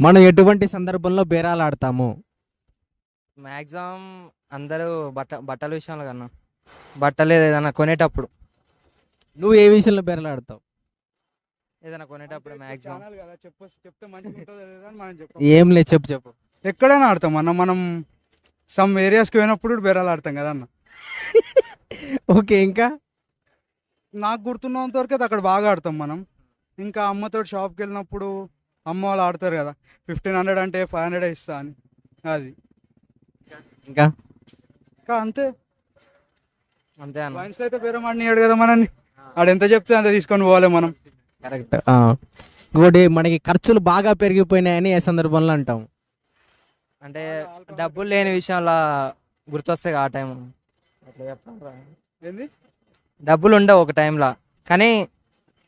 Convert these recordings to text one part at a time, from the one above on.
మనం ఎటువంటి సందర్భంలో బేరాలు ఆడతాము? మ్యాక్సిమం అందరూ బట్టల విషయంలో కన్నా బట్టలు ఏదైనా కొనేటప్పుడు నువ్వు ఏ విషయంలో బేరాలు ఆడతావు? ఏదైనా కొనేటప్పుడు మ్యాక్సిమం చెప్తే మంచిగా ఉంటుందో లేదో అని మనం చెప్పం. ఏం లేదు, చెప్పు చెప్పు. ఎక్కడైనా ఆడతాం అన్న. మనం సమ్ ఏరియాస్కి పోయినప్పుడు బేరాలు ఆడతాం కదా అన్న. ఓకే, ఇంకా నాకు గుర్తున్నంత వరకు అయితే అక్కడ బాగా ఆడతాం మనం. ఇంకా అమ్మతో షాప్కి వెళ్ళినప్పుడు అమ్మ వాళ్ళు ఆడతారు కదా, 1500 అంటే 500 ఇస్తా అని. అది ఇంకా ఇంకా అంతే. అంతే అన్న. వైన్స్ అయితే వేరే మాడినాడు కదా మనల్ని, ఆడు ఎంత చెప్తే అంత తీసుకొని పోవాలి మనం. కరెక్ట్. ఇంకోటి, మనకి ఖర్చులు బాగా పెరిగిపోయినాయని ఏ సందర్భంలో అంటాం? అంటే డబ్బులు లేని విషయంలో గుర్తొస్తాయి ఆ టైం. అట్లా చెప్పాలిరా. ఏంది? డబ్బులు ఉండవు ఒక టైంలో, కానీ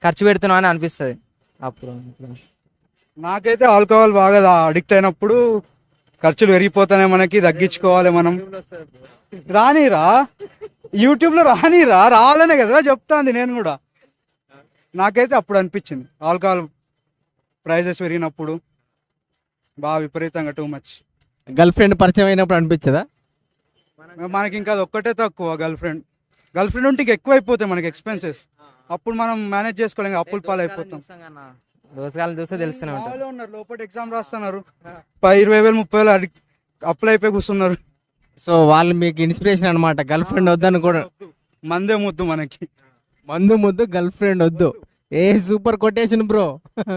ఖర్చు పెడుతున్నావు అని అనిపిస్తుంది అప్పుడు. నాకైతే ఆల్కహాల్ బాగా అడిక్ట్ అయినప్పుడు ఖర్చులు పెరిగిపోతానే, మనకి తగ్గించుకోవాలి మనం. రానిరా, యూట్యూబ్లో రానిరా, రావాలనే కదా చెప్తాంది నేను కూడా. నాకైతే అప్పుడు అనిపించింది ఆల్కహాల్ ప్రైజెస్ పెరిగినప్పుడు బాగా విపరీతంగా టూ మచ్. గర్ల్ ఫ్రెండ్ పరిచయం అయినప్పుడు అనిపించదా? మనకి ఇంకా అది ఒక్కటే తక్కువ. గర్ల్ ఫ్రెండ్ ఉంటే ఇంకా ఎక్కువ అయిపోతాయి మనకి ఎక్స్పెన్సెస్. అప్పుడు మనం మేనేజ్ చేసుకోలేం, అప్పుల పాలు అయిపోతాం. రోజుగాలను చూస్తే తెలుస్తూనే ఉంటుంది. మామూలుగా ఉన్నారు, లోపల ఎగ్జామ్ రాస్తున్నారు, 10,000 20,000 30,000 అప్పులు అయిపోయి కూర్చున్నారు. సో వాళ్ళు మీకు ఇన్స్పిరేషన్ అనమాట. గర్ల్ ఫ్రెండ్ వద్దని కూడా. మందే ముద్దు మనకి. మందు ముద్దు, గర్ల్ ఫ్రెండ్ వద్దు. ఏ సూపర్ కొటేషన్ బ్రో.